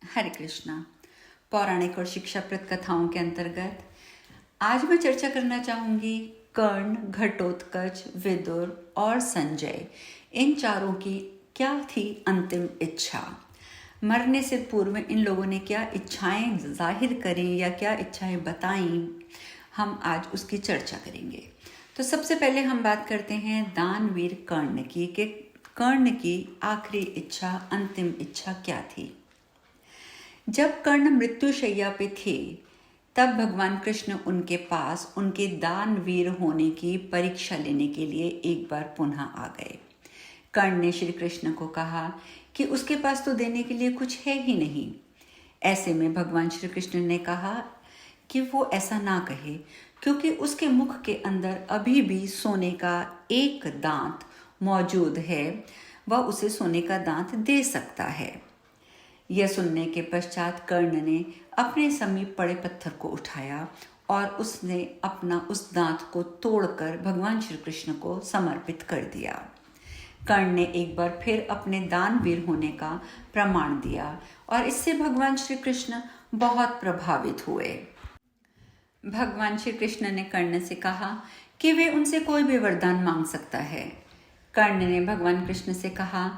हरे कृष्णा। पौराणिक और शिक्षाप्रद कथाओं के अंतर्गत आज मैं चर्चा करना चाहूंगी कर्ण, घटोत्कच, विदुर और संजय, इन चारों की क्या थी अंतिम इच्छा। मरने से पूर्व इन लोगों ने क्या इच्छाएं जाहिर करी या क्या इच्छाएं बताई, हम आज उसकी चर्चा करेंगे। तो सबसे पहले हम बात करते हैं दानवीर कर्ण की कि कर्ण की आखिरी इच्छा, अंतिम इच्छा क्या थी। जब कर्ण मृत्युशैया पे थे तब भगवान कृष्ण उनके पास उनके दानवीर होने की परीक्षा लेने के लिए एक बार पुनः आ गए। कर्ण ने श्री कृष्ण को कहा कि उसके पास तो देने के लिए कुछ है ही नहीं। ऐसे में भगवान श्री कृष्ण ने कहा कि वो ऐसा ना कहे, क्योंकि उसके मुख के अंदर अभी भी सोने का एक दांत मौजूद है, वह उसे सोने का दांत दे सकता है। यह सुनने के पश्चात कर्ण ने अपने समीप पड़े पत्थर को उठाया और उसने अपना उस दांत को तोड़कर भगवान श्री कृष्ण को समर्पित कर दिया। कर्ण ने एक बार फिर अपने दानवीर होने का प्रमाण दिया और इससे भगवान श्री कृष्ण बहुत प्रभावित हुए। भगवान श्री कृष्ण ने कर्ण से कहा कि वे उनसे कोई भी वरदान मांग सकता है। कर्ण ने भगवान कृष्ण से कहा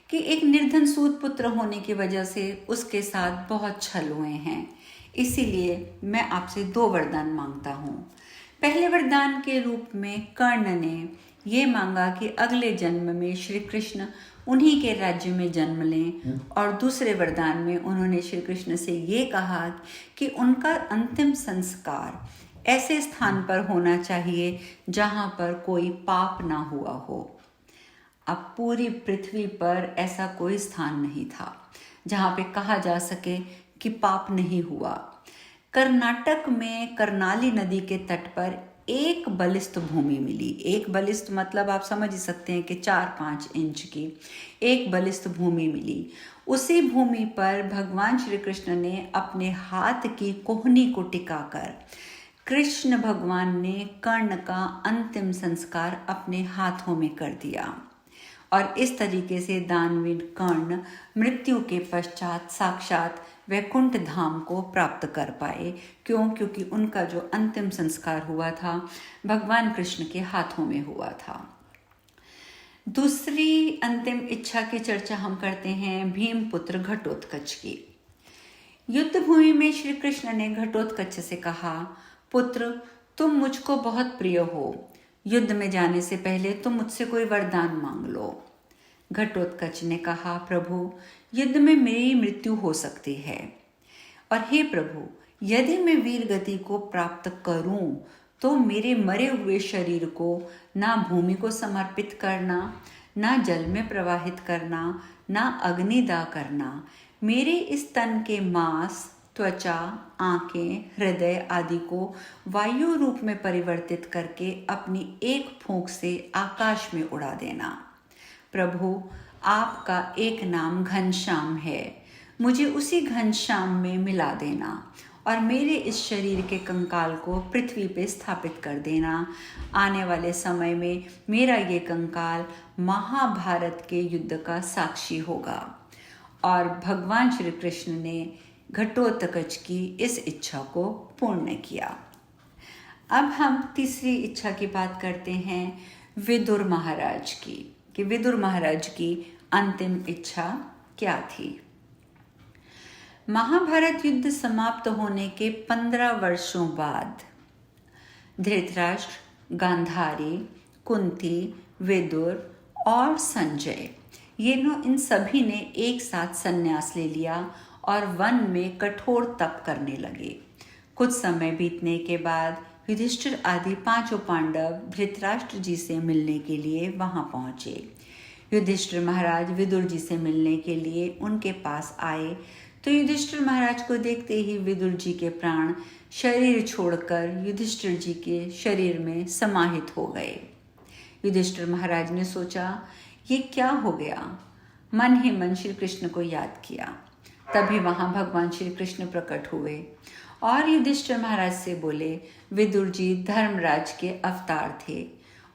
कि एक निर्धन सूत पुत्र होने की वजह से उसके साथ बहुत छल हुए हैं, इसीलिए मैं आपसे 2 वरदान मांगता हूँ। पहले वरदान के रूप में कर्ण ने ये मांगा कि अगले जन्म में श्री कृष्ण उन्हीं के राज्य में जन्म लें, और दूसरे वरदान में उन्होंने श्री कृष्ण से ये कहा कि उनका अंतिम संस्कार ऐसे स्थान पर होना चाहिए जहाँ पर कोई पाप ना हुआ हो। अब पूरी पृथ्वी पर ऐसा कोई स्थान नहीं था जहाँ पे कहा जा सके कि पाप नहीं हुआ। कर्नाटक में कर्नाली नदी के तट पर एक बलिष्ठ भूमि मिली। एक बलिष्ठ मतलब आप समझ ही सकते हैं कि 4-5 इंच की एक बलिष्ठ भूमि मिली। उसी भूमि पर भगवान श्री कृष्ण ने अपने हाथ की कोहनी को टिकाकर कृष्ण भगवान ने कर्ण का अंतिम संस्कार अपने हाथों में कर दिया, और इस तरीके से दानवीर कर्ण मृत्यु के पश्चात साक्षात वैकुंठ धाम को प्राप्त कर पाए। क्योंकि उनका जो अंतिम संस्कार हुआ था भगवान कृष्ण के हाथों में हुआ था। दूसरी अंतिम इच्छा की चर्चा हम करते हैं भीम पुत्र घटोत्कच की। युद्ध भूमि में श्री कृष्ण ने घटोत्कच से कहा, पुत्र, तुम मुझको बहुत प्रिय हो, युद्ध में जाने से पहले तुम मुझसे कोई वरदान मांग लो। घटोत्कच ने कहा, प्रभु, युद्ध में मेरी मृत्यु हो सकती है, और हे प्रभु, यदि मैं वीर गति को प्राप्त करूं तो मेरे मरे हुए शरीर को ना भूमि को समर्पित करना, ना जल में प्रवाहित करना, ना अग्निदाह करना, मेरे इस तन के मांस, त्वचा, आंखें, हृदय आदि को वायु रूप में परिवर्तित करके अपनी एक फूंक से आकाश में उड़ा देना। प्रभु, आपका एक नाम घनश्याम है, मुझे उसी घनश्याम में मिला देना और मेरे इस शरीर के कंकाल को पृथ्वी पे स्थापित कर देना। आने वाले समय में मेरा ये कंकाल महाभारत के युद्ध का साक्षी होगा। और भगवान श्री कृष्ण ने घटोत्कच की इस इच्छा को पूर्ण किया। अब हम तीसरी इच्छा की बात करते हैं विदुर महाराज की, कि विदुर महाराज की अंतिम इच्छा क्या थी। महाभारत युद्ध समाप्त होने के 15 वर्षों बाद धृतराष्ट्र, गांधारी, कुंती, विदुर और संजय, इन सभी ने एक साथ संन्यास ले लिया और वन में कठोर तप करने लगे। कुछ समय बीतने के बाद युधिष्ठिर आदि 5 पांडव धृतराष्ट्र जी से मिलने के लिए वहां पहुंचे। युधिष्ठिर महाराज विदुर जी से मिलने के लिए उनके पास आए तो युधिष्ठिर महाराज को देखते ही विदुर जी के प्राण शरीर छोड़कर युधिष्ठिर जी के शरीर में समाहित हो गए। युधिष्ठिर महाराज ने सोचा, ये क्या हो गया। मन ही मन श्री कृष्ण को याद किया। तभी वहां भगवान श्री कृष्ण प्रकट हुए और युधिष्ठिर महाराज से बोले, विदुर जी धर्मराज के अवतार थे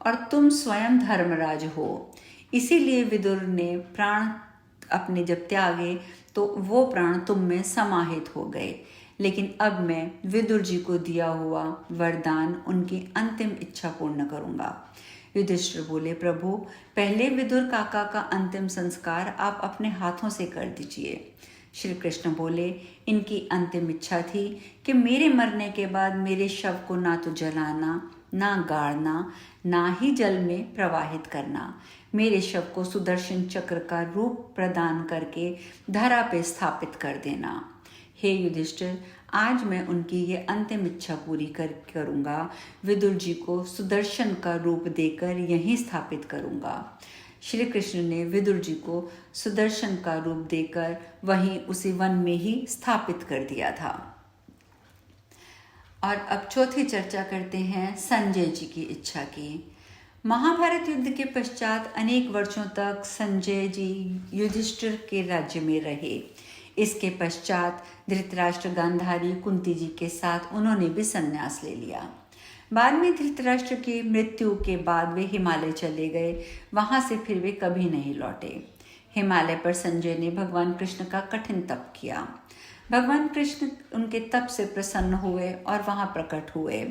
और तुम स्वयं धर्मराज हो, इसीलिए विदुर ने प्राण अपने जब त्यागे तो वो प्राण तुम में समाहित हो गए, लेकिन अब मैं विदुर जी को दिया हुआ वरदान उनकी अंतिम इच्छा पूर्ण करूंगा। युधिष्ठिर बोले, प्रभु पहले विदुर काका का अंतिम संस्कार आप अपने हाथों से कर दीजिए। श्री कृष्ण बोले, इनकी अंतिम इच्छा थी कि मेरे मरने के बाद मेरे शव को ना तो जलाना, ना गाड़ना, ना ही जल में प्रवाहित करना, मेरे शव को सुदर्शन चक्र का रूप प्रदान करके धरा पे स्थापित कर देना। हे युधिष्ठिर, आज मैं उनकी ये अंतिम इच्छा पूरी करूंगा। विदुर जी को सुदर्शन का रूप देकर यहीं स्थापित करूंगा। श्री कृष्ण ने विदुर जी को सुदर्शन का रूप देकर वहीं उसी वन में ही स्थापित कर दिया था। और अब चौथी चर्चा करते हैं संजय जी की इच्छा की। महाभारत युद्ध के पश्चात अनेक वर्षों तक संजय जी युधिष्ठिर के राज्य में रहे। इसके पश्चात धृतराष्ट्र, गांधारी, कुंती जी के साथ उन्होंने भी संन्यास ले लिया। बाद में धृतराष्ट्र की मृत्यु के बाद वे हिमालय चले गए। वहां से फिर वे कभी नहीं लौटे। हिमालय पर संजय ने भगवान कृष्ण का कठिन तप किया। भगवान कृष्ण उनके तप से प्रसन्न हुए और वहां प्रकट हुए।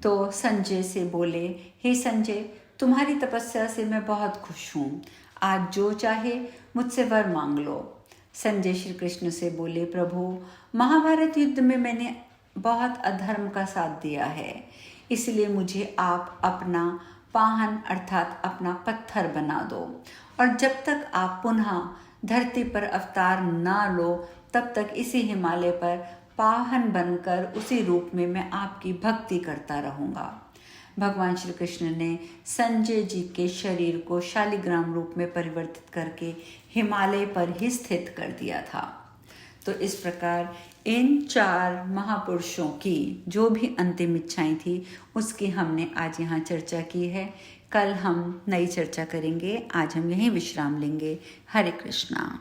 तो संजय से बोले, हे संजय, तुम्हारी तपस्या से मैं बहुत खुश हूँ। आज जो चाहे मुझसे वर मांग लो। संजय श्री कृष्ण से बोले, प्रभु महाभारत युद्ध में मैंने बहुत अधर्म का साथ दिया है, इसलिए मुझे आप अपना पाहन अर्थात अपना पत्थर बना दो, और जब तक आप पुनः धरती पर अवतार ना लो तब तक इसी हिमालय पर पाहन बनकर उसी रूप में मैं आपकी भक्ति करता रहूँगा। भगवान श्री कृष्ण ने संजय जी के शरीर को शालिग्राम रूप में परिवर्तित करके हिमालय पर ही स्थित कर दिया था। तो इस प्रकार इन 4 महापुरुषों की जो भी अंतिम इच्छाएं थी उसकी हमने आज यहाँ चर्चा की है। कल हम नई चर्चा करेंगे। आज हम यहीं विश्राम लेंगे। हरे कृष्णा।